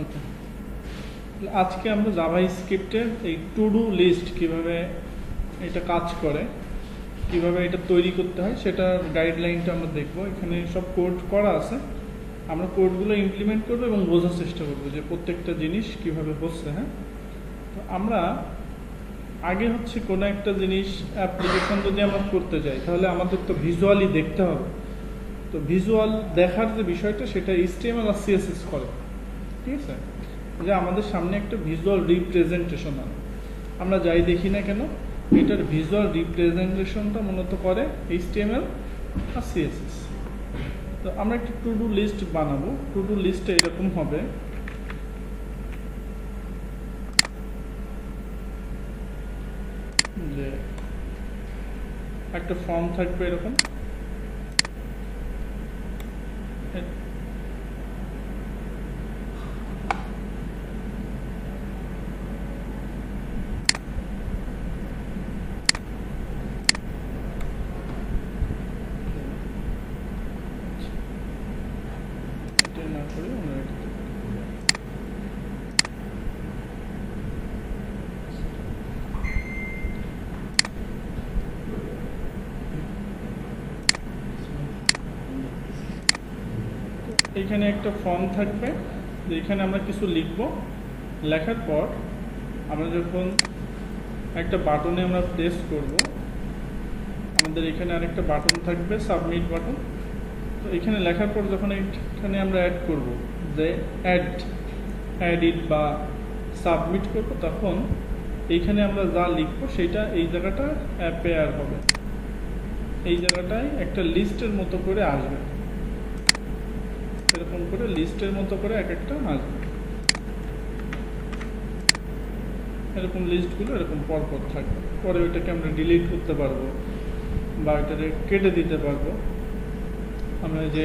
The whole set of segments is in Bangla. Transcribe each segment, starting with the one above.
ওকে, আজকে আমরা জাভা স্ক্রিপ্টের এই টু ডু লিস্ট কিভাবে এটা কাজ করে, কিভাবে এটা তৈরি করতে হয় সেটার গাইডলাইনটা আমরা দেখব। এখানে সব কোড করা আছে, আমরা কোডগুলো ইমপ্লিমেন্ট করবো এবং বোঝার চেষ্টা করবো যে প্রত্যেকটা জিনিস কিভাবে হচ্ছে। হ্যাঁ, তো আমরা আগে হচ্ছে কোনো একটা জিনিস অ্যাপ্লিকেশন যদি আমরা করতে যাই তাহলে আমাদের তো ভিজুয়ালি দেখতে হবে। তো ভিজুয়াল দেখার যে বিষয়টা সেটা HTML আর CSS করে, ঠিক আছে, যে আমাদের সামনে একটা ভিজুয়াল রিপ্রেজেন্টেশন হয়। আমরা যাই দেখি না কেন এটার ভিজুয়াল রিপ্রেজেন্টেশনটা মূলত করে HTML আর CSS। তো আমরা একটা টু ডু লিস্ট বানাবো। টু ডু লিস্টে এরকম হবে, যে একটা ফর্ম থাকবে এরকম, এটা না করে আমরা এটা করব। এইখানে একটা ফর্ম থাকবে, এখানে আমরা কিছু লিখব। লেখার পর আমরা যখন একটা বাটনে আমরা প্রেস করব, আমাদের এখানে আরেকটা বাটন থাকবে, সাবমিট বাটন। তো এখানে লেখার পর যখন এখানে আমরা অ্যাড করব, যে অ্যাডিট বা সাবমিট করব, তখন এইখানে আমরা যা লিখব সেটা এই জায়গাটা অ্যাপেয়ার হবে, এই জায়গাটায় একটা লিস্টের মতো করে আসবে, এরকম করে লিস্টের মতো করে এক একটা আসবে। এরকম লিস্টগুলো এরকম পরপর থাকবে। পরে ওইটাকে আমরা ডিলিট করতে পারবো বা এটাকে কেটে দিতে পারবো। আমরা যে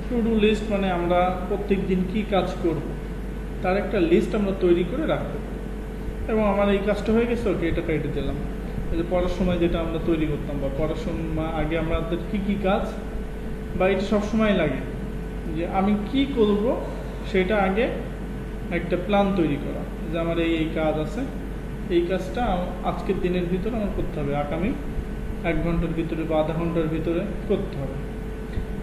টু ডু লিস্ট মানে আমরা প্রত্যেক দিন কী কাজ করব তার একটা লিস্ট আমরা তৈরি করে রাখবো। এবং আমার এই কাজটা হয়ে গেছে, ওকে এটা কেটে দিলাম। এই যে পড়ার সময় যেটা আমরা তৈরি করতাম বা পড়ার সময় আগে আমাদের কী কাজ, বা এটা সবসময় লাগে যে আমি কি করব সেটা আগে একটা প্ল্যান তৈরি করা, যে আমার এই কাজ আছে, এই কাজটা আজকের দিনের ভিতরে আমার করতে হবে, আগামী 1 ঘন্টার ভিতরে বা আধা ঘন্টার ভিতরে করতে হবে।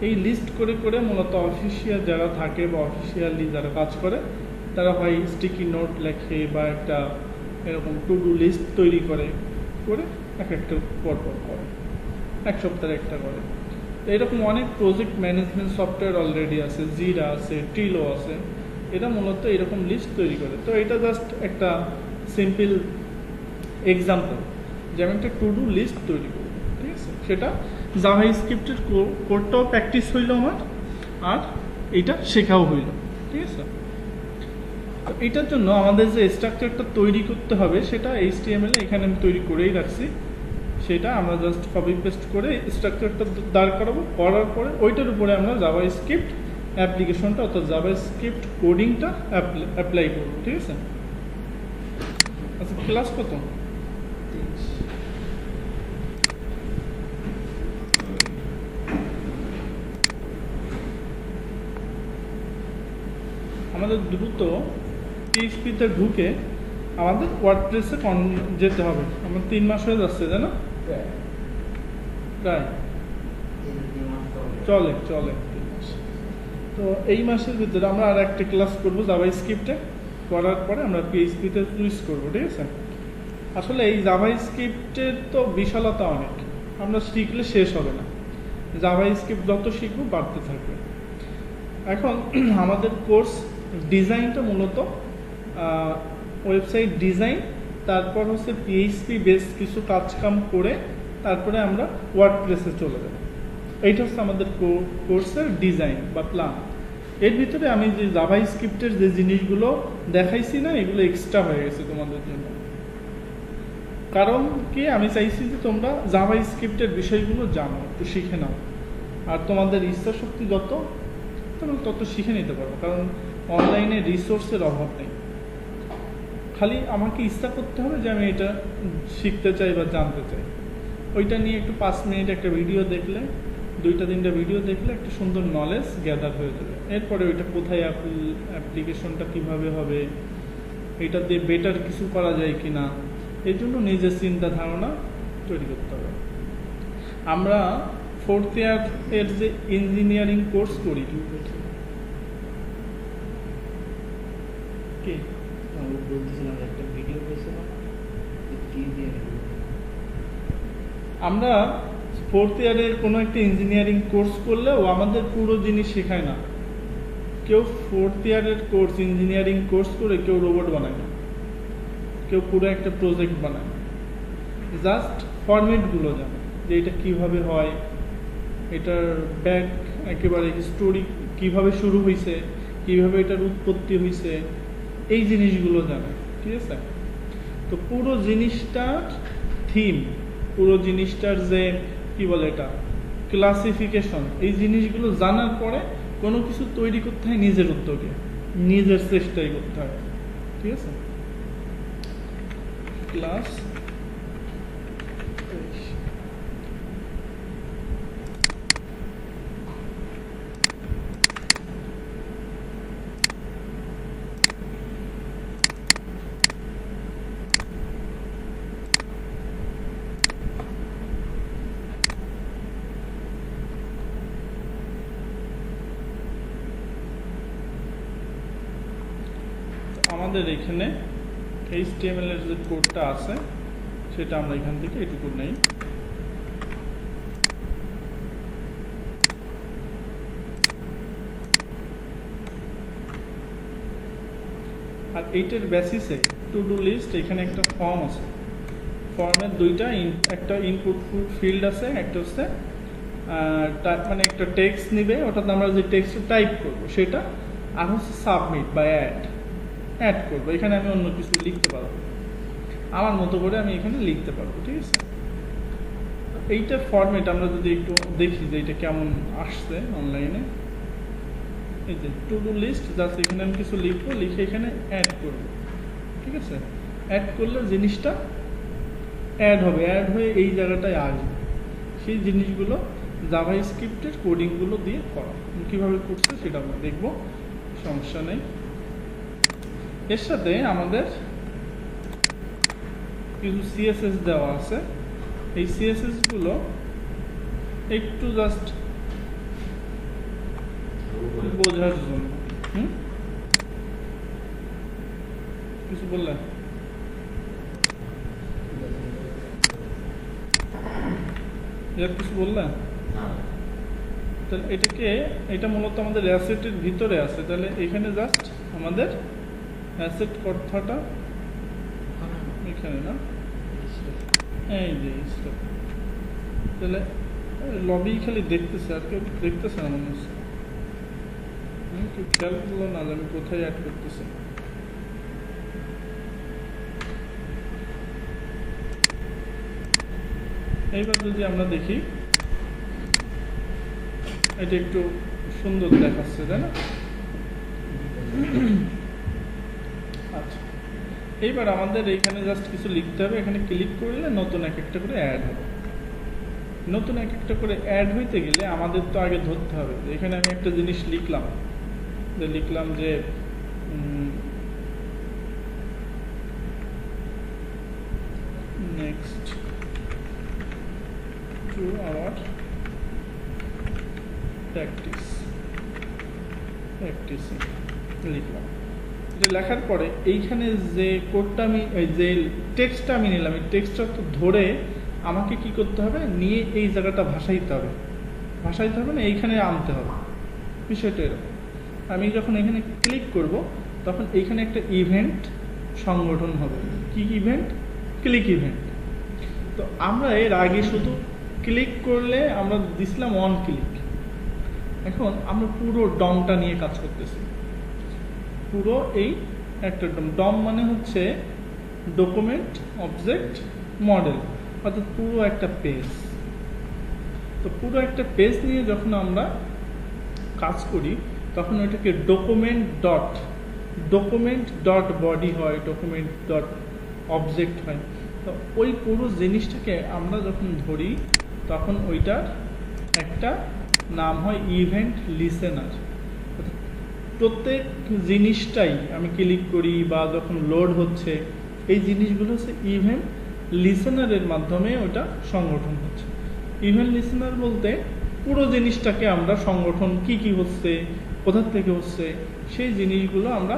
এই লিস্ট করে করে মূলত অফিসিয়াল যারা থাকে বা অফিসিয়ালি যারা কাজ করে তারা হয় স্টিকি নোট লেখে বা একটা এরকম টু ডু লিস্ট তৈরি করে করে এক একটা পরপর করে, 1 সপ্তাহে একটা করে। এরকম অনেক প্রজেক্ট ম্যানেজমেন্ট সফটওয়্যার অলরেডি আছে, জিরা আছে, টিলো আছে, এটা মূলত এরকম লিস্ট তৈরি করে। তো এটা জাস্ট একটা সিম্পল এক্সাম্পল যে আমি একটা টু ডু লিস্ট তৈরি করব, ঠিক আছে। সেটা জাভা স্ক্রিপ্টের কোডটাও প্র্যাকটিস হইল আমার, আর এটা শেখাও হইল, ঠিক আছে। তো এটার জন্য আমাদের যে স্ট্রাকচারটা তৈরি করতে হবে সেটা HTML এখানে আমি তৈরি করেই রাখছি। সেটা আমরা জাস্ট কপি পেস্ট করে স্ট্রাকচারটা দাঁড় করাবো, করার পরে ওইটার উপরে আমরা জাভা স্ক্রিপ্ট অ্যাপ্লিকেশনটা অর্থাৎ জাভা স্ক্রিপ্ট কোডিংটা অ্যাপ্লাই করবো, ঠিক আছে। আচ্ছা, ক্লাস কত? আমাদের দ্রুত PHP-তে ঢুকে আমাদের ওয়ার্ডপ্রেসে যেতে হবে। আমার 3 মাস হয়ে যাচ্ছে, জানো, প্রায় চলে 3 মাস। তো এই মাসের ভিতরে আমরা আর একটা ক্লাস করবো জাভা স্ক্রিপ্টে, করার পরে আমরা PHP-তে সুইচ করবো, ঠিক আছে। আসলে এই জাভা স্ক্রিপ্টের তো বিশালতা অনেক, আমরা শিখলে শেষ হবে না। জাভা স্ক্রিপ্ট যত শিখবো বাড়তে থাকবে। এখন আমাদের কোর্স ডিজাইনটা মূলত ওয়েবসাইট ডিজাইন, তারপর হচ্ছে PHP বেস কিছু কাজকাম করে তারপরে আমরা ওয়ার্ডপ্রেসে চলে যাব। এইটা হচ্ছে আমাদের কোর্সের ডিজাইন বা প্ল্যান। এর ভিতরে আমি যে জাভা স্ক্রিপ্টের যে জিনিসগুলো দেখাইছি না, এগুলো এক্সট্রা হয়ে গেছে তোমাদের জন্য। কারণ কি, আমি চাইছি যে তোমরা জাভা স্ক্রিপ্টের বিষয়গুলো জানো, একটু শিখে নাও, আর তোমাদের ইচ্ছা শক্তি যত তোমরা তত শিখে নিতে পারবো। কারণ অনলাইনে রিসোর্সের অভাব নেই, খালি আমাকে ইচ্ছা করতে হবে যে আমি এটা শিখতে চাই বা জানতে চাই। ওইটা নিয়ে একটু 5 মিনিট একটা ভিডিও দেখলে 2টা 3টা ভিডিও দেখলে একটা সুন্দর নলেজ গ্যাদার হয়ে যাবে। এরপরে ওইটা কোথায় অ্যাপ্লিকেশনটা কিভাবে হবে, এটা দিয়ে বেটার কিছু করা যায় কি না, এই জন্য নিজের চিন্তা ধারণা তৈরি করতে হবে। আমরা 4th ইয়ার এর যে ইঞ্জিনিয়ারিং কোর্স করি, কি বলতেছিলাম একটা ভিডিও পেয়েছিলাম আমরা 4th ইয়ারের কোনো একটা ইঞ্জিনিয়ারিং কোর্স করলেও আমাদের পুরো জিনিস শেখায় না। কেউ 4th ইয়ারের কোর্স ইঞ্জিনিয়ারিং কোর্স করে কেউ রোবট বানায় না, কেউ পুরো একটা প্রজেক্ট বানায় না, জাস্ট ফরম্যাটগুলো জানে যে এটা কিভাবে হয়, এটার ব্যাক একেবারে হিস্টোরি কিভাবে শুরু হয়েছে, কিভাবে এটার উৎপত্তি হয়েছে, এই জিনিসগুলো জানে। ঠিক আছে, তো পুরো জিনিসটার থিম, পুরো জিনিসটার যে কি বলে এটা ক্লাসিফিকেশন, এই জিনিসগুলো জানার পরে কোনো কিছু তৈরি করতে হয় নিজের উদ্যোগে, নিজের চেষ্টাই করতে হয়। ঠিক আছে, ক্লাস আমাদের এখানে HTML এর যে কোডটা আছে সেটা আমরা এখান থেকে এটুকু নেই। আর এইটার বেসিসে টু ডু লিস্ট, এখানে একটা ফর্ম আছে, ফর্মের দুইটা একটা ইনপুট ফিল্ড আছে, একটা হচ্ছে মানে একটা টেক্সট নিবে, ওটাতে আমরা যে টেক্সট টাইপ করব সেটা, আর হচ্ছে সাবমিট বা অ্যাড করবো। এখানে আমি অন্য কিছু লিখতে পারবো, আমার মতো করে আমি এখানে লিখতে পারবো। ঠিক আছে, এইটা ফরম্যাট আমরা যদি একটু দেখি যে এটা কেমন আসছে অনলাইনে, এই যে টু ডু লিস্ট, জাস্ট এখানে আমি কিছু লিখবো, লিখে এখানে অ্যাড করবো। ঠিক আছে, অ্যাড করলে জিনিসটা অ্যাড হবে, অ্যাড হয়ে এই জায়গাটায় আসবে। সেই জিনিসগুলো জাভাস্ক্রিপ্টের কোডিংগুলো দিয়ে করা, কীভাবে করছে সেটা আমরা দেখবো, সমস্যা নেই। এর সাথে আমাদের কিছু CSS দেওয়া আছে, এই CSS গুলো একটু জাস্ট বোঝার জন্য। কিছু বললেন? কিছু বললেন? তাহলে এটা মূলত আমাদের অ্যাসেটের ভিতরে আছে, তাহলে এখানে জাস্ট আমাদের অ্যাসেট কথাটা এখানে না, এই যে তাহলে লবি খালি দেখতেছে, আর কেউ দেখতেছে না মনে হচ্ছে, কেউ খেয়াল করলো না যে আমি কোথায় অ্যাড করতেছি। এইবার যদি আমরা দেখি, এটা একটু সুন্দর দেখাচ্ছে, তাই না? আচ্ছা, এইবার আমাদের এইখানে জাস্ট কিছু লিখতে হবে, এখানে ক্লিক করলে নতুন এক একটা করে অ্যাড হবে। নতুন এক একটা করে অ্যাড হইতে গেলে আমাদের তো আগে ধরতে হবে যে এখানে আমি একটা জিনিস লিখলাম যে নেক্সট টু আওয়ার প্র্যাকটিসিং লিখলাম। এটা লেখার পরে এইখানে যে কোডটা আমি, যে টেক্সটটা আমি নিলাম, এই টেক্সটটা তো ধরে আমাকে কি করতে হবে, নিয়ে এই জায়গাটা ভাসাইতে হবে না, এইখানে আনতে হবে। বিষয়টা এরকম, আমি যখন এখানে ক্লিক করব তখন এইখানে একটা ইভেন্ট সংগঠন হবে। কি ইভেন্ট? Click event. তো আমরা এর আগে শুধু ক্লিক করলে আমরা দিছিলাম অন ক্লিক, এখন আমরা পুরো ডমটা নিয়ে কাজ করতেছি। পুরো এই একটা ডম মানে হচ্ছে ডকুমেন্ট অবজেক্ট মডেল, অর্থাৎ পুরো একটা পেজ। তো পুরো একটা পেজ নিয়ে যখন আমরা কাজ করি তখন ওইটাকে ডকুমেন্ট ডট বডি হয়, ডকুমেন্ট ডট অবজেক্ট হয়। তো ওই পুরো জিনিসটাকে আমরা যখন ধরি তখন ওইটার একটা নাম হয় ইভেন্ট লিসেনার। প্রত্যেক জিনিসটাই আমি ক্লিক করি বা যখন লোড হচ্ছে এই জিনিসগুলো হচ্ছে ইভেন্ট লিসেনারের মাধ্যমে ওটা সংগঠন হচ্ছে। ইভেন্ট লিসেনার বলতে পুরো জিনিসটাকে আমরা সংগঠন কি কি হচ্ছে, কোথা থেকে হচ্ছে, সেই জিনিসগুলো আমরা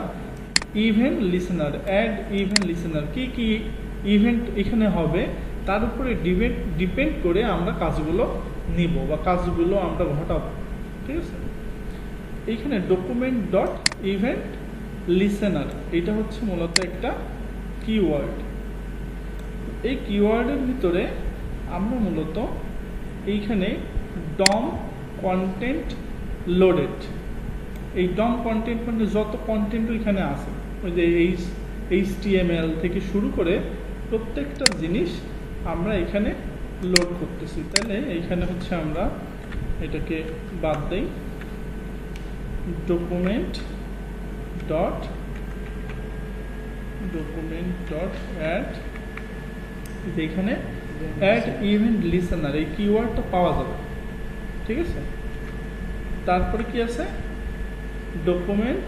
event listener, add event listener, কি কি ইভেন্ট এখানে হবে তার উপরে ডিপেন্ড করে আমরা কাজগুলো নিব বা কাজগুলো আমরা ঘটাবো। ঠিক আছে, এইখানে ডকুমেন্ট ডট ইভেন্ট লিসেনার এটা হচ্ছে মূলত একটা কিওয়ার্ড। এই কিওয়ার্ডের ভিতরে আমরা মূলত এইখানে ডম কন্টেন্ট লোডেড, এই ডম কন্টেন্ট মানে যত কন্টেন্ট এখানে আছে, ওই যে HTML থেকে শুরু করে প্রত্যেকটা জিনিস আমরা এখানে লোড করতেছি। তাহলে এইখানে হচ্ছে আমরা এটাকে বাদ দেই, ডকুমেন্ট ডট অ্যাড, এখানে অ্যাড ইভেন্ট লিসেনার এই কিওয়ার্ডটা পাওয়া যাবে। ঠিক আছে, তারপরে কি আছে, ডকুমেন্ট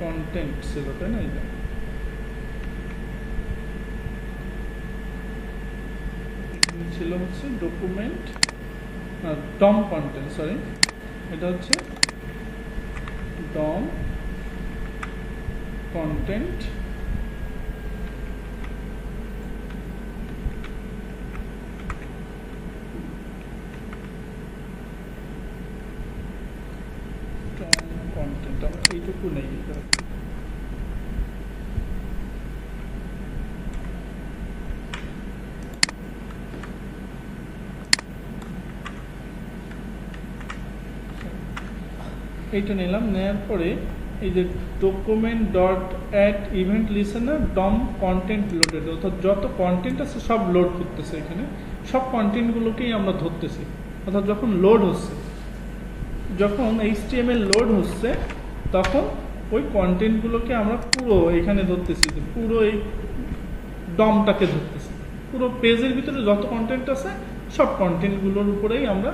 কন্টেন্ট ছিল, তাই না? এটা ছিল হচ্ছে ডকুমেন্ট ডম কন্টেন্ট, সরি এটা হচ্ছে ডম কন্টেন্ট আমার এইটুকু নেই। এইটা নিলাম, নেওয়ার পরে এই যে document dot add event listener DOM content loaded, অর্থাৎ যত কন্টেন্ট আছে সব লোড করতেছে। এখানে সব কন্টেন্টগুলোকেই আমরা ধরতেছি, অর্থাৎ যখন লোড হচ্ছে, যখন HTML লোড হচ্ছে তখন ওই কন্টেন্টগুলোকে আমরা পুরো এখানে ধরতেছি, পুরো এই ডমটাকে ধরতেছি। পুরো পেজের ভিতরে যত কন্টেন্ট আছে সব কন্টেন্টগুলোর উপরেই আমরা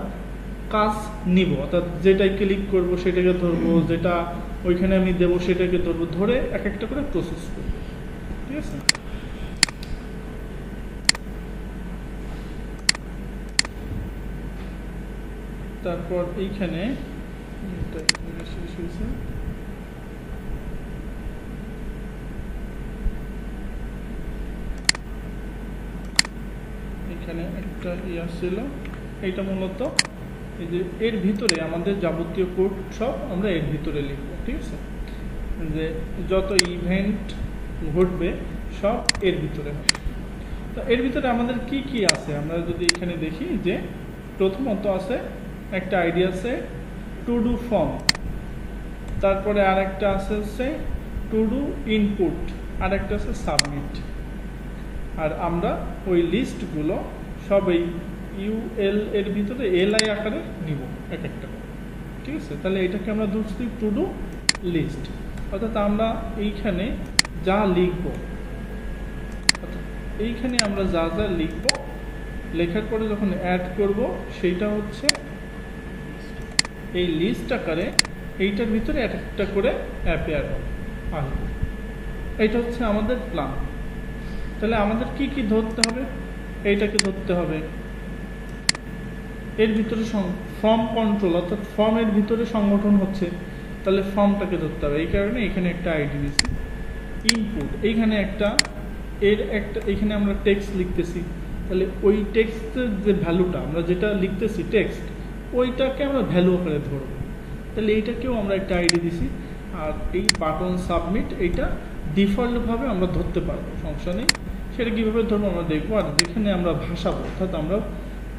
কাজ নিব, অর্থাৎ যেটাই ক্লিক করব সেটাকে ধরবো, যেটা ওইখানে আমি দেবো সেটাকে ধরবো, ধরে এক একটা করে প্রসেস করব। ঠিক আছে, তারপর এইখানে শেষ হয়েছে, এখানে একটা ছিল, এইটা মূলত এই যে এর ভিতরে আমাদের যাবতীয় কোড সব আমরা এর ভিতরে লিখব। ঠিক আছে, যে যত ইভেন্ট ঘটবে সব এর ভিতরে হবে। তো এর ভিতরে আমাদের কি কি আছে আমরা যদি এখানে দেখি, যে প্রথমত আছে একটা আইডি আছে টু ডু ফর্ম, তারপরে আর একটা আছে হচ্ছে টু ডু ইনপুট, আর একটা আছে সাবমিট। আর আমরা ওই লিস্টগুলো সব এই UL এর ভিতরে LI আকারে নিব এক একটা। ঠিক আছে, তাহলে এটাকে আমরা ধরছি টু ডু লিস্ট, অর্থাৎ আমরা এইখানে যা লিখব, অর্থাৎ এইখানে আমরা যা যা লিখব, লেখার পরে যখন অ্যাড করব সেইটা হচ্ছে এই লিস্ট আকারে এইটার ভিতরে এক একটা করে অ্যাপেয়ার আসবে। এইটা হচ্ছে আমাদের প্ল্যান। তাহলে আমাদের কি কি ধরতে হবে, এইটাকে ধরতে হবে, এর ভিতরে ফর্ম কন্ট্রোল, অর্থাৎ ফর্মের ভিতরে সংগঠন হচ্ছে, তাহলে ফর্মটাকে ধরতে হবে। এই কারণে এখানে একটা আইডি দিয়েছি। ইনপুট, এইখানে একটা এখানে আমরা টেক্সট লিখতেছি, তাহলে ওই টেক্সটের যে ভ্যালুটা আমরা যেটা লিখতেছি টেক্সট, ওইটাকে আমরা ভ্যালু আকারে ধরবো। তাহলে এইটাকেও আমরা একটা আইডি দিছি। আর এই বাটন সাবমিট, এইটা ডিফল্টভাবে আমরা ধরতে পারবো, সমস্যা নেই। সেটা কীভাবে ধরবো আমরা দেখবো। আর যেখানে আমরা ভাসাবো, অর্থাৎ আমরা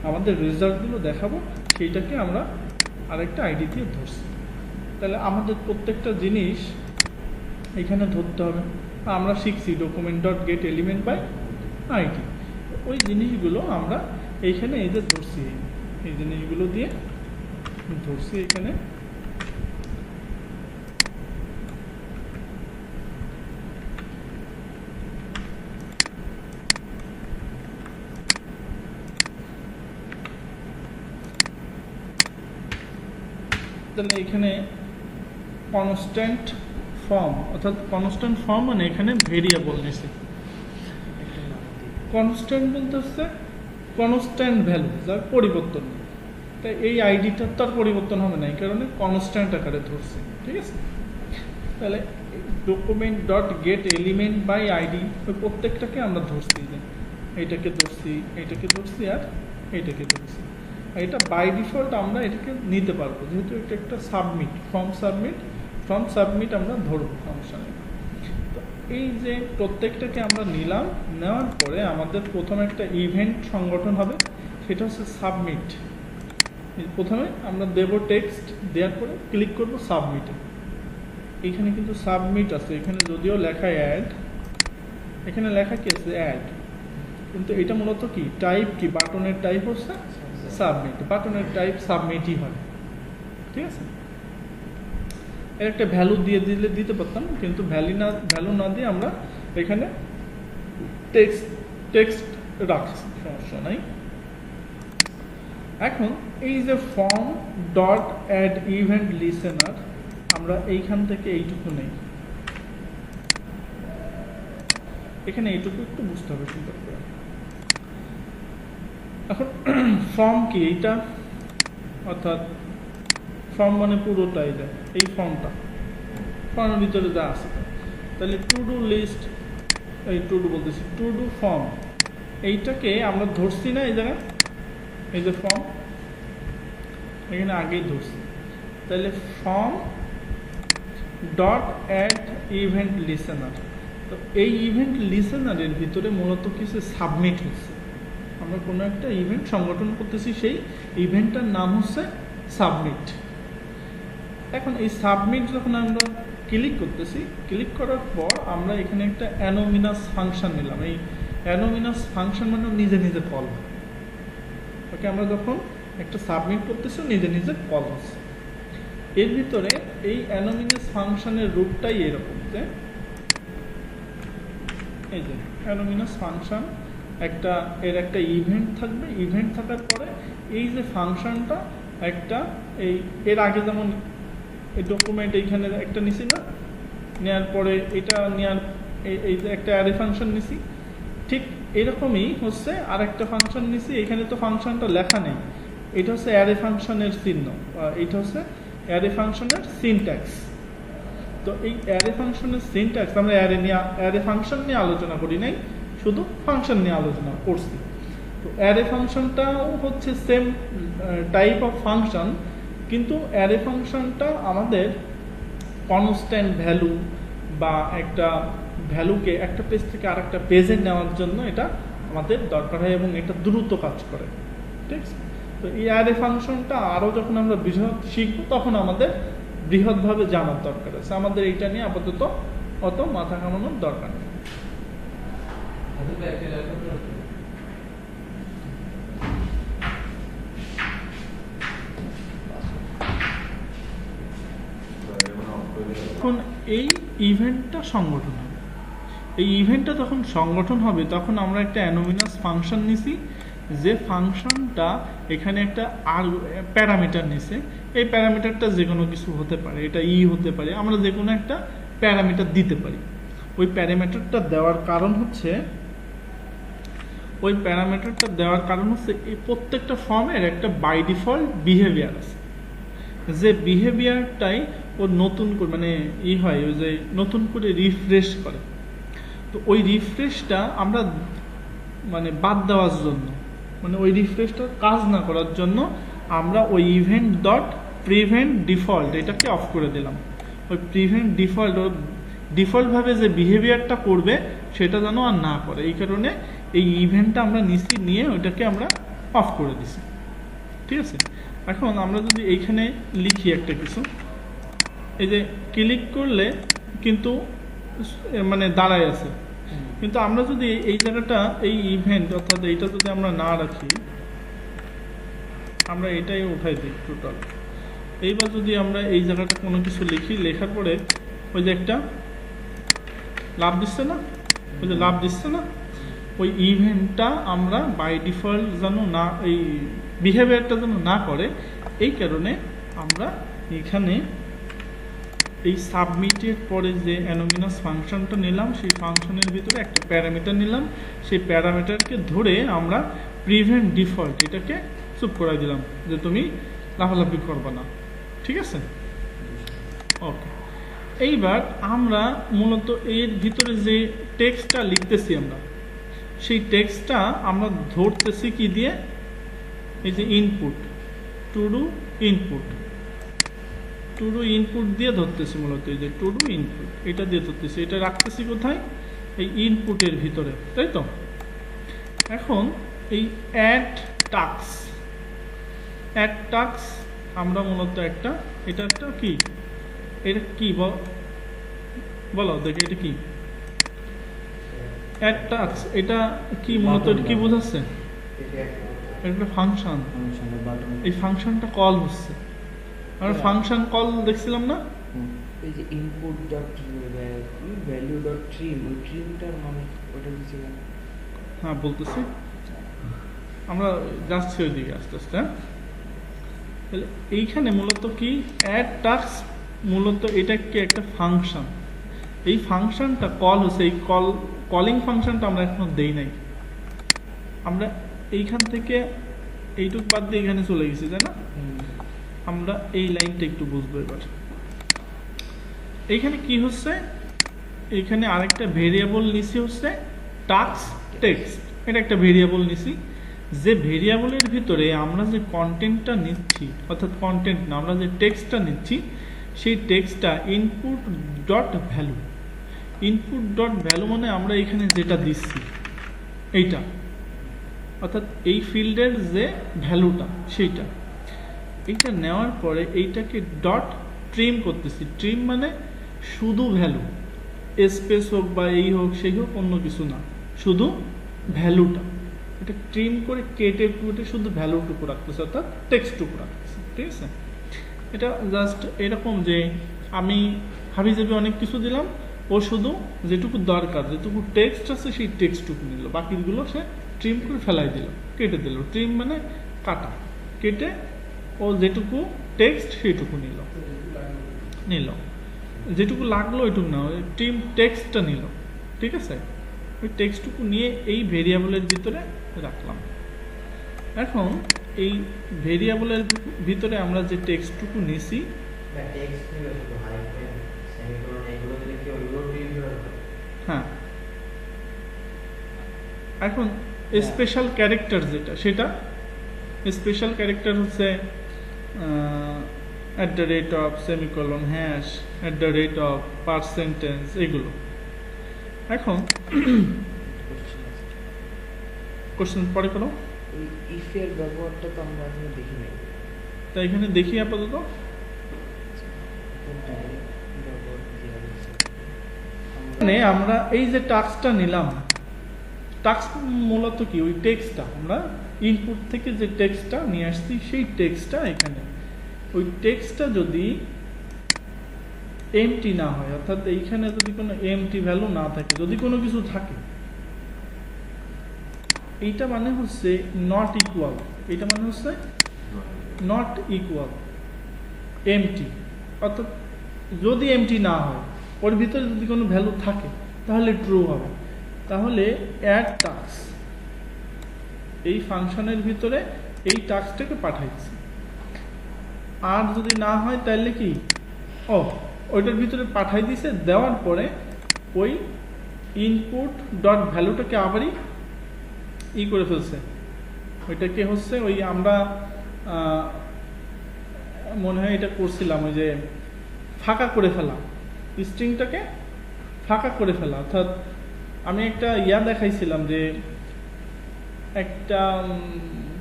আমাদের রেজাল্টগুলো দেখাবো, সেইটাকে আমরা আরেকটা আইডি দিয়ে ধরছি। তাহলে আমাদের প্রত্যেকটা জিনিস এখানে ধরতে হবে। আমরা শিখছি document dot get element by ID, ওই জিনিসগুলো আমরা এইখানে এই যে ধরছি, এই জিনিসগুলো দিয়ে ধরছি এখানে। তাহলে এখানে কনস্ট্যান্ট ফর্ম, অর্থাৎ কনস্ট্যান্ট ফর্ম মানে এখানে ভেরিয়েবল নিছি। একটা নাম দিই। কনস্ট্যান্ট বলতে হচ্ছে কনস্ট্যান্ট ভ্যালু, যার পরিবর্তন নেই। তাই এই আইডিটার তো আর পরিবর্তন হবে না, এই কারণে কনস্ট্যান্ট আকারে ধরছি। ঠিক আছে, তাহলে document dot get element by ID, ওই প্রত্যেকটাকে আমরা ধরছি, যে এইটাকে ধরছি, এইটাকে ধরছি, আর এইটাকে ধরছি। আর এটা বাই ডিফল্ট আমরা এটাকে নিতে পারবো, যেহেতু এটা একটা সাবমিট, ফর্ম সাবমিট আমরা ধরবো, সমস্যা নেই। তো এই যে প্রত্যেকটাকে আমরা নিলাম, নেওয়ার পরে আমাদের প্রথমে একটা ইভেন্ট সংগঠন হবে, সেটা হচ্ছে সাবমিট। প্রথমে আমরা দেব টেক্সট, দেওয়ার পরে ক্লিক করব সাবমিটে। এখানে কিন্তু সাবমিট আছে, এখানে যদিও লেখা অ্যাড, এখানে লেখা কি আছে অ্যাড, কিন্তু এটা মূলত কি টাইপ, কি বাটনের টাইপ হচ্ছে সাবমিট, বাটনের টাইপ সাবমিটই হয়। ঠিক আছে, এর একটা ভ্যালু দিয়ে দিতে পারতাম, কিন্তু ভ্যালু না দিয়ে আমরা এখানে টেক্সট রাখছি, সমস্যা নাই। এখন এই যে form dot add event listener, আমরা এইখান থেকে এইটুকু নেই, এখানে এইটুকু একটু বুঝতে হবে সুন্দর করে। এখন ফর্ম কি এইটা, অর্থাৎ ফর্ম মানে পুরোটাই দেয়, এই ফর্মের ভিতরে যা আছে, তাহলে টু ডু লিস্ট, এই টু ডু বলতেছি, টু ডু ফর্ম, এইটাকে আমরা ধরছি না এই জায়গায়, এই যে ফর্ম এখানে আগেই ধরছি। তাহলে form dot add event listener, তো এই ইভেন্ট লিসেনারের ভিতরে মূলত কিছু সাবমিট হচ্ছে, আমরা কোনো একটা ইভেন্ট সংগঠন করতেছি, সেই ইভেন্টটার নাম হচ্ছে সাবমিট। এখন এই সাবমিট যখন আমরা ক্লিক করতেছি, ক্লিক করার পর আমরা এখানে একটা অ্যানোমিনাস ফাংশন নিলাম। এই অ্যানোমিনাস ফাংশন মানে নিজে নিজে কল, ওকে আমরা যখন একটা সাবমিট করতেছি নিজে নিজে কল হচ্ছে। এর ভিতরে এই অ্যানোমিনাস ফাংশনের রূপটাই এরকম, যে এই যে অ্যানোমিনাস ফাংশন, এর একটা ইভেন্ট থাকবে, ইভেন্ট থাকার পরে এই যে ফাংশনটা একটা, এর আগে যেমন এই ডকুমেন্ট এইখানে একটা নিছি না, নেওয়ার পরে এটা নেওয়ার এই যে একটা অ্যারে ফাংশন নিছি, ঠিক এরকমই হচ্ছে আর একটা ফাংশন নিছি, এখানে তো ফাংশনটা লেখা নেই, এটা হচ্ছে অ্যারে ফাংশনের চিহ্ন, এটা হচ্ছে অ্যারে ফাংশনের সিনট্যাক্স। তো এই অ্যারে ফাংশনের সিনট্যাক্স আমরা অ্যারে ফাংশন নিয়ে আলোচনা করি নাই, শুধু ফাংশন নিয়ে আলোচনা করছি। তো অ্যারে ফাংশনটাও হচ্ছে সেম টাইপ অফ ফাংশন, কিন্তু অ্যারে ফাংশনটা আমাদের কনস্ট্যান্ট ভ্যালু বা একটা ভ্যালুকে একটা পেজ থেকে আরেকটা পেজে নেওয়ার জন্য এটা আমাদের দরকার হয়, এবং এটা দ্রুত কাজ করে। ঠিক আছে, তো এই অ্যারে ফাংশনটা আরও যখন আমরা বৃহৎ শিখব, তখন আমাদের বৃহৎভাবে জানার দরকার আছে, আমাদের এইটা নিয়ে আপাতত অত মাথা ঘামানোর দরকার নেই। এখন এই ইভেন্টটা সংগঠন হবে, এই ইভেন্টটা যখন সংগঠন হবে তখন আমরা একটা অ্যানোমিনাস ফাংশন নিছি, যে ফাংশনটা এখানে একটা আর প্যারামিটার নিছে, এই প্যারামিটারটা যে কোনো কিছু হতে পারে, এটা হতে পারে, আমরা যে কোনো একটা প্যারামিটার দিতে পারি। ওই প্যারামিটারটা দেওয়ার কারণ হচ্ছে এই প্রত্যেকটা ফর্মের একটা বাই ডিফল্ট বিহেভিয়ার আছে, যে বিহেভিয়ারটাই ওর নতুন করে মানে হয়, ওই যে নতুন করে রিফ্রেশ করে। তো ওই রিফ্রেশটা আমরা মানে বাদ দেওয়ার জন্য, মানে ওই রিফ্রেশটা কাজ না করার জন্য আমরা ওই ইভেন্ট ডট প্রিভেন্ট ডিফল্ট এটাকে অফ করে দিলাম। ওই প্রিভেন্ট ডিফল্টভাবে যে বিহেভিয়ারটা করবে সেটা যেন আর না করে, এই কারণে এই ইভেন্টটা আমরা নিয়ে ওইটাকে আমরা অফ করে দিছি। ঠিক আছে, এখন আমরা যদি এইখানে লিখি একটা কিছু, এই যে ক্লিক করলে কিন্তু মানে দাঁড়ায় আছে, কিন্তু আমরা যদি এই জায়গাটা এই ইভেন্ট অর্থাৎ এইটা যদি আমরা না রাখি, আমরা এটাই উঠাই দিই টোটাল। এইবার যদি আমরা এই জায়গাটা কোনো কিছু লিখি, লেখার পরে ওই যে একটা লাভ দিচ্ছে না, ওই ইভেন্টটা আমরা বাই ডিফল্ট যেন না, এই বিহেভিয়ারটা যেন না করে, এই কারণে আমরা এখানে এই সাবমিটের পরে যে অ্যানোমিনাস ফাংশনটা নিলাম, সেই ফাংশনের ভিতরে একটা প্যারামিটার নিলাম, সেই প্যারামিটারকে ধরে আমরা প্রিভেন্ট ডিফল্ট এটাকে চুপ করাই দিলাম যে তুমি লাফালাফি করবে না। ঠিক আছে, ওকে। এইবার আমরা মূলত এর ভিতরে যে টেক্সটটা লিখতেছি আমরা, সেই টেক্সটটা আমরা ধরতেছি কি দিয়ে, এই যে input, to do input, to do input দিয়ে ধরতেছি মূলত, এই যে টু ডু ইনপুট এটা দিয়ে ধরতেছি, এটা রাখতেছি কোথায়, এই ইনপুটের ভিতরে, তাই তো। এখন এই অ্যাড টাস্ক আমরা মূলত একটা, এটা একটা কি, এটা কি বলো দেখি, এটা কি অ্যাড টাস্ক, এটা কি মূলত, এটা কি বোঝাচ্ছে, একটা ফাংশন, এই ফাংশনটা কল হচ্ছে, আমরা ফাংশন কল দেখছিলাম না, এই যে input dot value dot trim, ওই ট্রিমটার মানে ওটা কিছু কেন? হ্যাঁ বলতেছি, আমরা যাচ্ছি ওইদিকে আস্তে আস্তে। তাহলে এইখানে মূলত কি অ্যাড টাস্ক, মূলত এটা কি একটা ফাংশন, এই ফাংশনটা কল হচ্ছে, এই কলিং ফাংশনটা আমরা এখনো দেই নাই, আমরা এইখান থেকে এইটুক বাদ দিয়ে এখানে চলে গেছি, তাই না। আমরা এই লাইনটা একটু বুঝবো এবার। এইখানে কি হচ্ছে, এখানে আরেকটা ভেরিয়েবল নিছি হচ্ছে টাস্ক টেক্সট, এটা একটা ভেরিয়েবল নিছি, যে ভেরিয়েবলের ভিতরে আমরা যে কন্টেন্টটা নিচ্ছি, অর্থাৎ কন্টেন্ট না, আমরা যে টেক্সটটা নিচ্ছি, সেই টেক্সটটা input dot value, input dot value মানে আমরা এখানে যেটা দিচ্ছি এইটা, অর্থাৎ এই ফিল্ডের যে ভ্যালুটা সেইটা, এইটা নেওয়ার পরে এইটাকে ডট ট্রিম করতেছি, ট্রিম মানে শুধু ভ্যালু, স্পেস হোক বা এই হোক সেই হোক অন্য কিছু না, শুধু ভ্যালুটা, এটা ট্রিম করে কেটে কুটে শুধু ভ্যালুটুকু রাখতেছে, অর্থাৎ টেক্সটটুকু রাখতেছে। ঠিক আছে, এটা জাস্ট এরকম যে আমি হাবিজাবি অনেক কিছু দিলাম, ও শুধু যেটুকু দরকার, যেটুকু টেক্সট আছে সেই টেক্সটটুকু নিল, বাকিগুলো সে ট্রিম করে ফেলাই দিল, কেটে দিল, ট্রিম মানে কাটা, কেটে ও যেটুকু টেক্সট সেইটুকু নিল, যেটুকু লাগলো ওইটুকু না, ওই ট্রিম টেক্সটটা নিল। ঠিক আছে, ওই টেক্সটটুকু নিয়ে এই ভেরিয়েবলের ভিতরে রাখলাম। এখন এই ভেরিয়েবলের ভিতরে আমরা যে টেক্সটটুকু নিছি, হ্যাঁ, এখন স্পেশাল ক্যারেক্টার যেটা, সেটা স্পেশাল ক্যারেক্টার হচ্ছে @ সেমিকোলন, হ্যাশ, %, এগুলো। এখন কোশ্চেন পরে করো, এই ইফের ব্যবহারটা তো আমরা এখনো দেখি নাই, তাই এখানে দেখি আপাতত। মানে আমরা এই যে টাস্কটা নিলাম, টাস্ক মূলত কি, ওই টেক্সটটা আমরা ইনপুট থেকে যে টেক্সটটা নিয়ে আসছি, সেই টেক্সটটা এখানে, ওই টেক্সটটা যদি এমটি না হয়, অর্থাৎ এইখানে যদি কোনো এমটি ভ্যালু না থাকে, যদি কোনো কিছু থাকে, এইটা মানে হচ্ছে নট ইকুয়াল, এটা মানে হচ্ছে নট ইকুয়াল এমটি, অর্থাৎ যদি এমটি না হয়, ওর ভিতরে যদি কোনো ভ্যালু থাকে তাহলে ট্রু হবে, তাহলে অ্যাড টাস্ক এই ফাংশনের ভিতরে এই টাস্কটাকে পাঠাইছি। আর যদি না হয় তাহলে কি, ওইটার ভিতরে পাঠাই দিছে, দেওয়ার পরে ওই ইনপুট ডট ভ্যালুটাকে আবারই করে ফেলছে, ওইটাকে হচ্ছে ওই আমরা মনে হয় এটা করছিলাম, ওই যে ফাঁকা করে ফেলা, স্ট্রিংটাকে ফাঁকা করে ফেলা, অর্থাৎ আমি একটা দেখাইছিলাম, যে একটা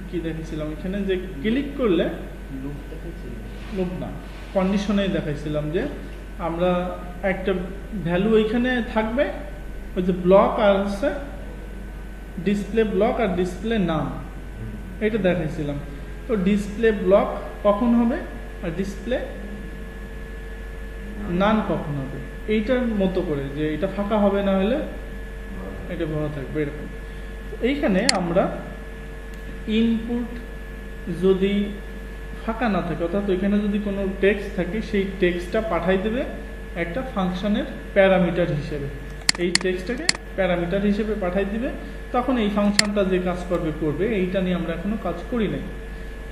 কি দেখাইছিলাম এখানে, যে ক্লিক করলে লুপ না, কন্ডিশনে দেখাইছিলাম যে আমরা একটা ভ্যালু ওইখানে থাকবে, ওই যে ব্লক আর হচ্ছে ডিসপ্লে ব্লক আর ডিসপ্লে নাম, এটা দেখাইছিলাম। তো ডিসপ্লে ব্লক কখন হবে আর ডিসপ্লে নান কখন হবে, এইটার মতো করে, যে এটা ফাঁকা হবে না হলে এটা ভরা থাকবে, এরকম। এইখানে আমরা ইনপুট যদি ফাঁকা না থাকে, অর্থাৎ ওইখানে যদি কোনো টেক্সট থাকে সেই টেক্সটটা পাঠাই দেবে একটা ফাংশনের প্যারামিটার হিসেবে। এই টেক্সটটাকে প্যারামিটার হিসেবে পাঠাই দিবে, তখন এই ফাংশনটা যে কাজ করবে এইটা নিয়ে আমরা এখনো কাজ করি নাই।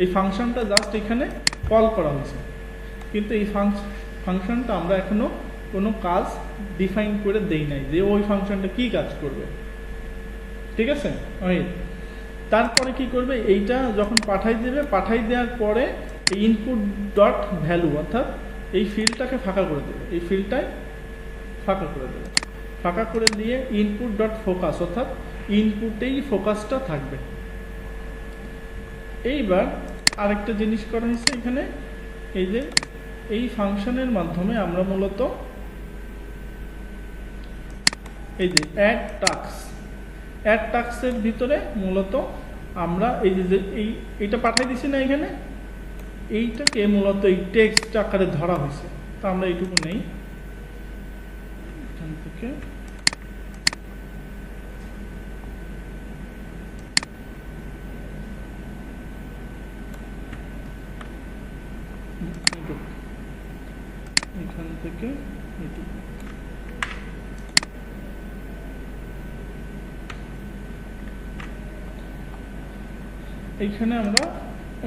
এই ফাংশনটা জাস্ট এখানে কল করা হয়েছে, কিন্তু এই ফাংশনটা আমরা এখনো কোনো কাজ ডিফাইন করে দেই নাই যে ওই ফাংশনটা কি কাজ করবে। ঠিক আছে, তারপরে কি করবে, এইটা যখন পাঠাই দেবে, পাঠাই দেওয়ার পরে ইনপুট ডট ভ্যালু অর্থাৎ এই ফিল্ডটাকে ফাঁকা করে দেবে, এই ফিল্ডটাই ফাঁকা করে দেবে। ফাঁকা করে দিয়ে ইনপুট ডট ফোকাস অর্থাৎ ইনপুটেই ফোকাসটা থাকবে। এইবার আরেকটা জিনিস করা হয়েছে এখানে, এই যে এই ফাংশনের মাধ্যমে আমরা মূলত এই যে অ্যাড টাস্কের ভিতরে মূলত আমরা এই যে এইটা পাঠাই দিছি না, এখানে এইটাকে মূলত এই টেক্সট আকারে ধরা হয়েছে। তো আমরা এইটুকু নেই এখান থেকে, এখান থেকে এইটুকু। এইখানে আমরা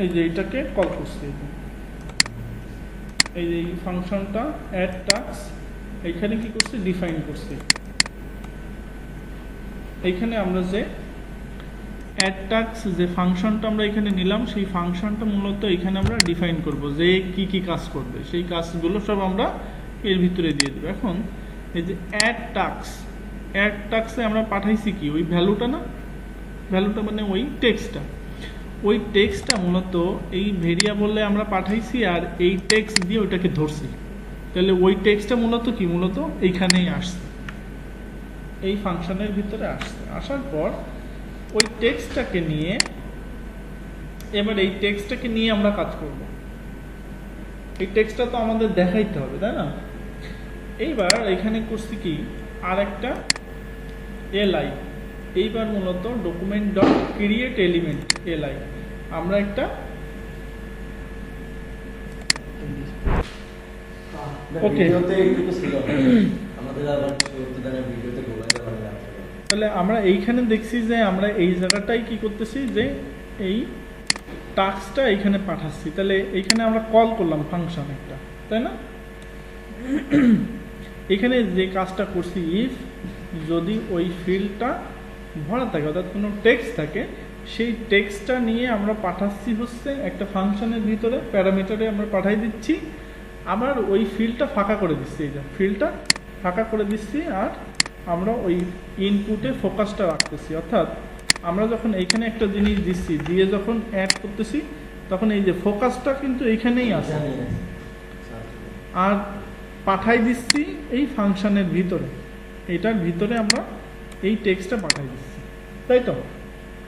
এই যে এইটাকে কল করছি, এই যে ফাংশনটা অ্যাড টাস্ক এইখানে কি করছি, ডিফাইন করছি। এইখানে আমরা যে অ্যাড টাস্ক যে ফাংশনটা আমরা এখানে নিলাম, সেই ফাংশনটা মূলত এখানে আমরা ডিফাইন করব যে কি কি কাজ করবে, সেই কাজগুলো সব আমরা এর ভিতরে দিয়ে দেবো। এখন এই যে অ্যাড টাস্কে আমরা পাঠাইছি কি, ওই ভ্যালুটা না, ভ্যালুটা মানে ওই টেক্সটটা মূলত এই ভেরিয়েবলে আমরা পাঠাইছি আর এই টেক্সট দিয়ে ওইটাকে ধরছি। তাহলে ওই টেক্সটটা মূলত কি, মূলত এইখানেই আসছে, এই ফাংশনের ভিতরে আসছে। আসার পর ওই টেক্সটটাকে নিয়ে এবার এই টেক্সটটাকে নিয়ে আমরা কাজ করব। এই টেক্সটটা তো আমাদের দেখাইতে হবে, তাই না? এইবার এখানে করছি কি, আর একটা এলআই, এইবার মূলত document dot create element LI আমরা একটা ওকে তাহলে আমরা এইখানে দেখছি যে আমরা এই জায়গাটাই কি করতেছি, যে এই টাস্কটা এইখানে পাঠাচ্ছি। তাহলে এইখানে আমরা কল করলাম ফাংশন একটা, তাই না? এখানে যে কাজটা করছি, ইফ যদি ওই ফিল্ডটা ভরা থাকে অর্থাৎ কোনো টেক্সট থাকে, সেই টেক্সটটা নিয়ে আমরা পাঠাচ্ছি হচ্ছে একটা ফাংশনের ভিতরে প্যারামিটারে আমরা পাঠাই দিচ্ছি, আবার ওই ফিল্ডটা ফাঁকা করে দিচ্ছি, এই যে ফিল্ডটা ফাঁকা করে দিচ্ছি, আর আমরা ওই ইনপুটে ফোকাসটা রাখতেছি। অর্থাৎ আমরা যখন এইখানে একটা জিনিস দিচ্ছি, দিয়ে যখন অ্যাড করতেছি, তখন এই যে ফোকাসটা কিন্তু এইখানেই আছে, আর পাঠাই দিচ্ছি এই ফাংশনের ভিতরে, এটার ভিতরে আমরা এই টেক্সটটা পাঠাই দিচ্ছি, তাই তো?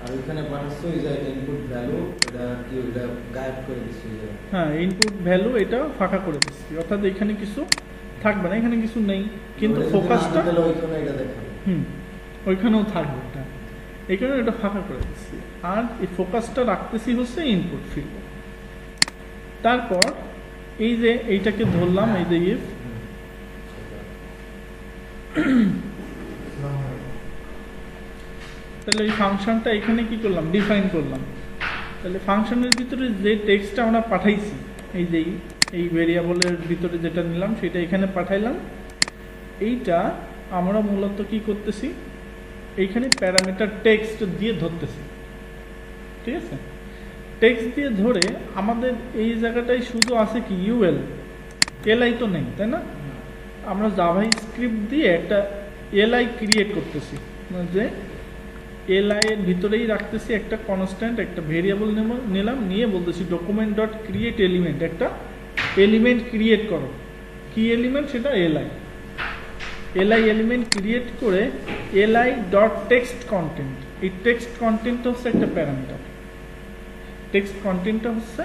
আর ওখানে পাঠাচ্ছি যে ইনপুট ভ্যালু, এটা কি ওটা গায়েব করে দিচ্ছি। হ্যাঁ, ইনপুট ভ্যালু এটা ফাঁকা করে দিচ্ছি, অর্থাৎ এখানে কিছু থাকবে না, এখানে কিছু নেই, কিন্তু ফোকাসটা ওইখানেও থাকবে, এটা এখানে এটা ফাঁকা করে দিচ্ছি, আর এই ফোকাসটা রাখতেছি হচ্ছে ইনপুট ফিল্ডে। তারপর এই যে এইটাকে ধরলাম, এই যে ইফ, তাহলে এই ফাংশনটা এখানে কি করলাম, ডিফাইন করলাম। তাহলে ফাংশনের ভিতরে যে টেক্সটটা আমরা পাঠাইছি, এই যে এই ভেরিয়েবলের ভিতরে যেটা নিলাম সেটা এখানে পাঠাইলাম, এইটা আমরা মূলত কি করতেছি, এইখানে প্যারামিটার টেক্সট দিয়ে ধরতেছি। ঠিক আছে, টেক্সট দিয়ে ধরে আমাদের এই জায়গাটায় শুধু আছে কি ইউএল, এলআই তো নেই, তাই না? আমরা জাভাস্ক্রিপ্ট দিয়ে একটা এলআই ক্রিয়েট করতেছি, যে এলআই এর ভিতরেই রাখতেছি একটা কনস্ট্যান্ট, একটা ভেরিয়েবল নিলাম, নিয়ে বলতেছি ডকুমেন্ট ডট ক্রিয়েট এলিমেন্ট, একটা এলিমেন্ট ক্রিয়েট করো। কি এলিমেন্ট? সেটা এলআই এলিমেন্ট ক্রিয়েট করে এলআই ডট টেক্সট কন্টেন্ট, এই টেক্সট কন্টেন্টটা হচ্ছে একটা প্যারামিটার। টেক্সট কন্টেন্টটা হচ্ছে,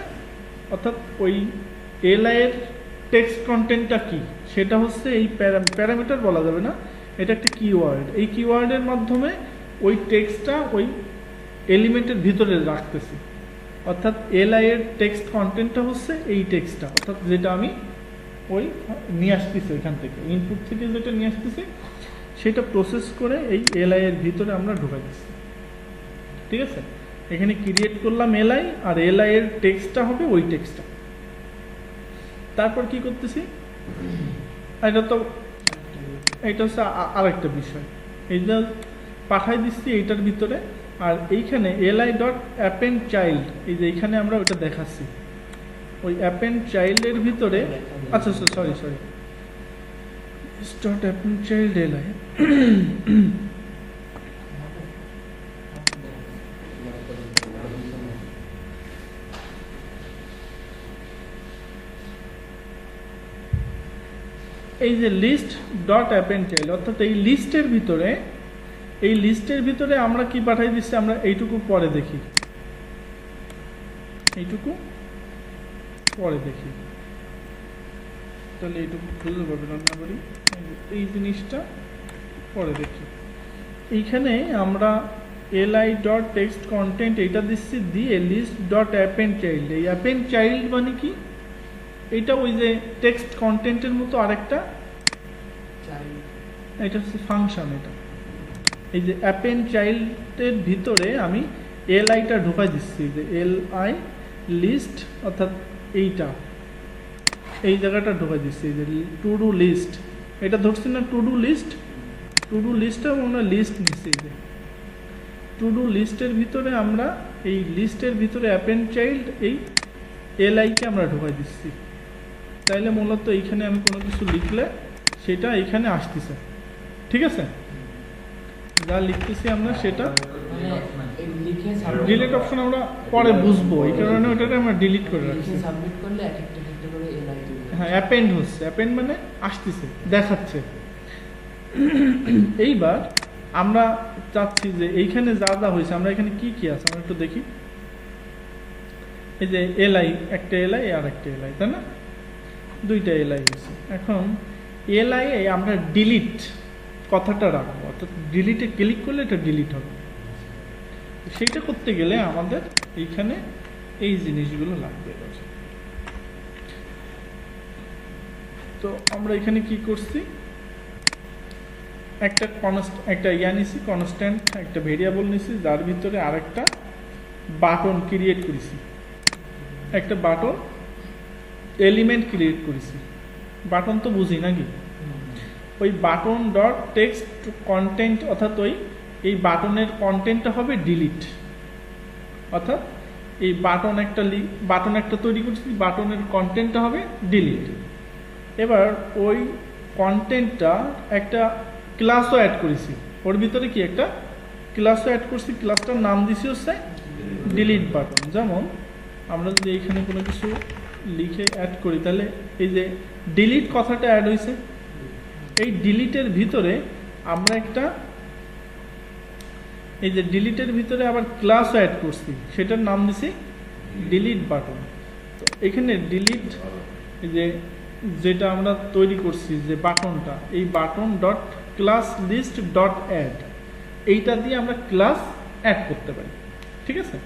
অর্থাৎ ওই এলআই এর টেক্সট কন্টেন্টটা কি, সেটা হচ্ছে এই প্যারামিটার বলা যাবে না, এটা একটা কিওয়ার্ড। এই কিওয়ার্ডের মাধ্যমে ওই টেক্সটটা ওই এলিমেন্টের ভিতরে রাখতেছি। অর্থাৎ এলআই এর টেক্সট কন্টেন্টটা হচ্ছে এই টেক্সটটা, অর্থাৎ যেটা আমি ওই নিয়ে আসতেছি এখান থেকে, ইনপুট থেকে যেটা নিয়ে আসতেছি সেটা প্রসেস করে এই এলআই এর ভিতরে আমরা ঢোকাই দিচ্ছি। ঠিক আছে, এখানে ক্রিয়েট করলাম এলআই, আর এলআই এর টেক্সটটা হবে ওই টেক্সটটা। তারপর কি করতেছি, এটা তো এটা হচ্ছে আরেকটা বিষয়, এই যে পাঠাই দিচ্ছি এইটার ভিতরে, আর এইখানে এলআই ডট অ্যাপেন্ড চাইল্ড, এই যে এইখানে আমরা ওটা দেখাচ্ছি ওই অ্যাপেন্ড চাইল্ডের ভিতরে। আচ্ছা sorry dot append child LI, এই যে লিস্ট ডট অ্যাপেন্ড চাইল্ড, অর্থাৎ এই লিস্টের ভিতরে আমরা কি পাঠাই দিচ্ছি, আমরা এইটুকু পরে দেখি, তাহলে এইটুকু খুলতে পারবে রান্না করি, এই জিনিসটা পরে দেখি। এইখানে আমরা এলআই ডট টেক্সট কন্টেন্ট এইটা দিচ্ছি, দিয়ে লিস্ট ডট অ্যাপেন্ড চাইল্ড, এই অ্যাপেন্ড চাইল্ড মানে কি, এটা ওই যে টেক্সট কন্টেন্টের মতো আরেকটা, এটা হচ্ছে ফাংশন। এটা এই যে অ্যাপেন্ড চাইল্ডের ভিতরে আমি এলআইটা ঢোকাই দিচ্ছি, যে এলআই লিস্ট, অর্থাৎ এই জায়গাটা ঢোকাই দিচ্ছি, এই যে টু ডু লিস্ট, এটা ধরছি না টু ডু লিস্টটা আমরা লিস্ট নিচ্ছি, এই যে টু ডু লিস্টের ভিতরে আমরা এই লিস্টের ভিতরে অ্যাপেন্ড চাইল্ড এই এলআইকে আমরা ঢোকাই দিচ্ছি। তাইলে মূলত এইখানে আমি কোনো কিছু লিখলে সেটা এইখানে আসতেছে। ঠিক আছে, যা লিখতেছি আমরা সেটা ডিলিট অপশন আমরা পরে বুঝবো, এই কারণে ওটাকে আমরা ডিলিট করে রাখছি। সাবমিট করলে একটা করে এলআই হ্যাঁ, অ্যাপেন্ড হচ্ছে, অ্যাপেন্ড মানে আসতেছে, দেখাচ্ছে। এইবার আমরা চাচ্ছি যে এইখানে যা হয়েছে, আমরা এখানে কি আছে আমরা একটু দেখি। এই যে এলআই, একটা এলআই আর একটা এলআই, তাই না, দুইটা এলআই হয়েছে। এখন এলআই আমরা ডিলিট কথাটা রাখবো, অর্থাৎ ডিলিটে ক্লিক করলে এটা ডিলিট হবে। সেইটা করতে গেলে আমাদের এইখানে এই জিনিসগুলো লাগবে। তো আমরা এখানে কি করছি, একটা নিছি কনস্ট্যান্ট, একটা ভেরিয়েবল নিছি, যার ভিতরে আরেকটা বাটন ক্রিয়েট করেছি, একটা বাটন এলিমেন্ট ক্রিয়েট করেছি। বাটন তো বুঝি নাকি, ওই বাটন ডট টেক্সট কন্টেন্ট, অর্থাৎ এই বাটনের কন্টেন্টটা হবে ডিলিট, অর্থাৎ এই বাটন একটা তৈরি করছি, বাটনের কন্টেন্টটা হবে ডিলিট। এবার ওই কন্টেন্টটা একটা ক্লাসও অ্যাড করেছি, ওর ভিতরে কি একটা ক্লাসও অ্যাড করছি, ক্লাসটার নাম দিছি হচ্ছে ডিলিট বাটন। যেমন আমরা যদি এইখানে কোনো কিছু লিখে অ্যাড করি, তাহলে এই যে ডিলিট কথাটা অ্যাড হয়েছে, এই ডিলিটের ভিতরে আমরা এই যে ডিলিটের ভিতরে আবার ক্লাসও অ্যাড করছি, সেটার নাম দিছি ডিলিট বাটন। তো এখানে ডিলিট, এই যে যেটা আমরা তৈরি করছি যে বাটনটা, এই button dot class list dot add, এইটা দিয়ে আমরা ক্লাস অ্যাড করতে পারি। ঠিক আছে,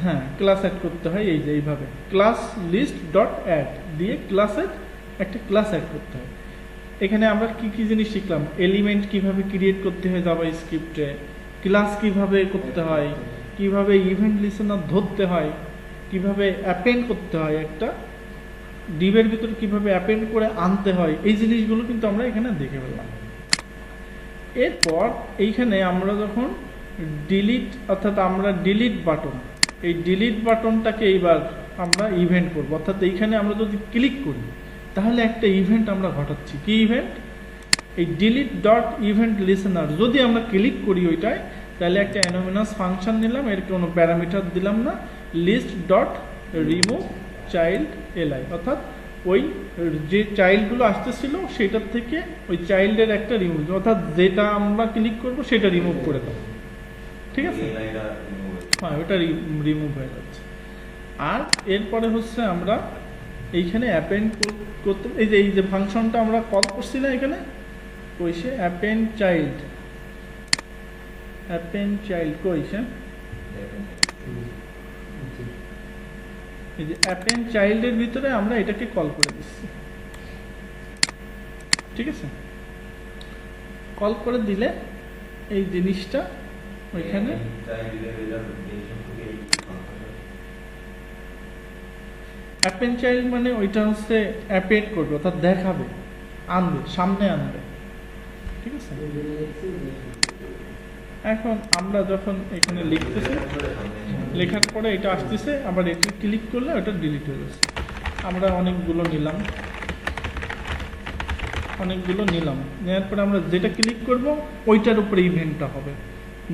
হ্যাঁ, ক্লাস অ্যাড করতে হয় এই যে এইভাবে ক্লাস লিস্ট ডট অ্যাড দিয়ে একটা ক্লাস অ্যাড করতে হয়। এখানে আমরা কি জিনিস শিখলাম, এলিমেন্ট কিভাবে ক্রিয়েট করতে হয় জাভা স্ক্রিপ্টে, ক্লাস কিভাবে করতে হয়, কিভাবে ইভেন্ট লিসেনার ধরতে হয়, কিভাবে অ্যাপেন্ড করতে হয়, একটা ডিভের ভিতরে কিভাবে অ্যাপেন্ড করে আনতে হয়, এই জিনিসগুলো কিন্তু আমরা এখানে দেখে ফেললাম। এরপর এইখানে আমরা যখন ডিলিট, অর্থাৎ আমরা ডিলিট বাটন, এই ডিলিট বাটনটাকে এইবার আমরা ইভেন্ট করব, অর্থাৎ এইখানে আমরা যদি ক্লিক করি তাহলে একটা ইভেন্ট আমরা ঘটাচ্ছি। কি ইভেন্ট, এই ডিলিট ডট ইভেন্ট লিসেনার যদি আমরা ক্লিক করি ওইটায়, তাহলে একটা অ্যানোনিমাস ফাংশন নিলাম, এর কোনো প্যারামিটার দিলাম না, list dot remove child LI, অর্থাৎ ওই যে চাইল্ডগুলো আসতেছিল সেটার থেকে ওই চাইল্ডের একটা রিমুভ, অর্থাৎ যেটা আমরা ক্লিক করব সেটা রিমুভ করে দেবো। ঠিক আছে, হ্যাঁ, ওটা রিমুভ হয়ে যাচ্ছে। আর এরপরে হচ্ছে আমরা এইখানে অ্যাপেন্ড করতে, এই যে ফাংশনটা আমরা কল করছি না এখানে, কইছে অ্যাপেন্ড চাইল্ড কইছে এই যে অ্যাপেন্ড চাইল্ডের ভিতরে আমরা এটাকে কল করে দিচ্ছি, ঠিক আছে? কল করে দিলে এই জিনিসটা ওইখানে অ্যাপেন্ড চাইল্ড মানে ওইটা হচ্ছে অ্যাপেন্ড করবে, অর্থাৎ দেখাবে, আনবে, সামনে আনবে, ঠিক আছে? এখন আমরা যখন এখানে লিখতেছি, লেখার পরে এটা আসতেছে, আবার এটা ক্লিক করলে ওটা ডিলিট হয়ে যাচ্ছে। আমরা অনেকগুলো নিলাম, নেওয়ার পরে আমরা যেটা ক্লিক করব ওইটার উপরে ইভেন্টটা হবে,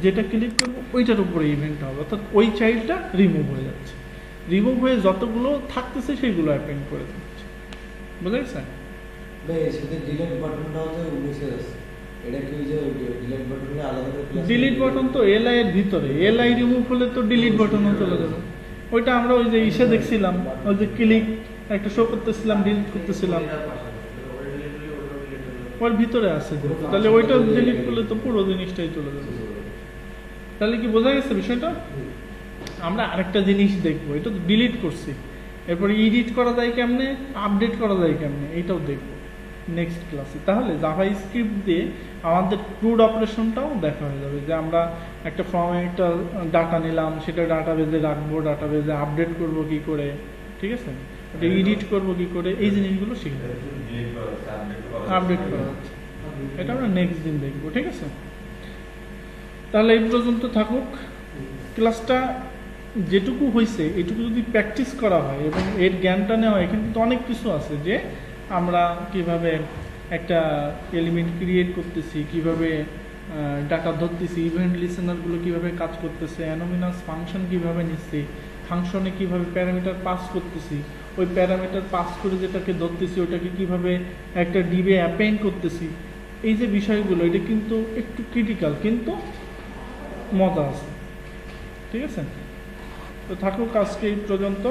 যেটা ক্লিক করব ওইটার উপরে ইভেন্টটা হবে, অর্থাৎ ওই চাইল্ডটা রিমুভ হয়ে যাচ্ছে। রিমুভ হয়ে যতগুলো থাকতেছে সেগুলো অ্যাপেন্ড করে দিচ্ছে, বুঝা গেছে? ভাই সেটা ডিলিট বাটনটাও তো মুছে যাচ্ছে, এটা কি ওই যে ডিলিট বাটনে আলাদা করে ডিলিট বাটন তো এলআই এর ভিতরে, এলআই রিমুভ হলে তো ডিলিট বাটনও চলে যাবে। ওইটা আমরা ওই যে ইসে দেখছিলাম, ওই যে ক্লিক একটা শো করতেছিলাম, ডিলিট করতেছিলাম, ওর ভিতরে আছে যেহেতু, তাহলে ওইটা ডিলিট করলে তো পুরো জিনিসটাই চলে যাবে। তাহলে কি বোঝা গেছে বিষয়টা? আমরা আরেকটা জিনিস দেখবো, এটা তো ডিলিট করছি, এরপরে এডিট করা যায় কেমনে, আপডেট করা যায় কেমনে, এইটাও দেখবো নেক্সট ক্লাসে। তাহলে জাভা স্ক্রিপ্ট দিয়ে আমাদের ক্রুড অপারেশনটাও দেখা হয়ে যাবে, যে আমরা একটা ফর্মে একটা ডাটা নিলাম, সেটা ডাটাবেজে রাখবো, ডাটাবেজে আপডেট করব কি করে, ঠিক আছে? ওটা এডিট করব কি করে, এই জিনিসগুলো শিখে যাবে, আপডেট করা হচ্ছে, এটা আমরা নেক্সট দিন দেখবো, ঠিক আছে? তাহলে এই পর্যন্ত থাকুক ক্লাসটা। যেটুকু হয়েছে এটুকু যদি প্র্যাকটিস করা হয় এবং এর জ্ঞানটা নেওয়া হয়, এখানে কিন্তু অনেক কিছু আছে, যে আমরা কিভাবে একটা এলিমেন্ট ক্রিয়েট করতেছি, কিভাবে ডাটা ধরতেছি, ইভেন্ট লিসেনারগুলো কিভাবে কাজ করতেছে, অ্যানোমিনাস ফাংশন কিভাবে নিচ্ছি, ফাংশনে কিভাবে প্যারামিটার পাস করতেছি, ওই প্যারামিটার পাস করে যেটাকে ধরতেছি ওটাকে কিভাবে একটা ডিবে অ্যাপেন্ড করতেছি, এই যে বিষয়গুলো, এটা কিন্তু একটু ক্রিটিক্যাল, কিন্তু মজা আছে, ঠিক আছে? তো থাকুক আজকে এই পর্যন্ত।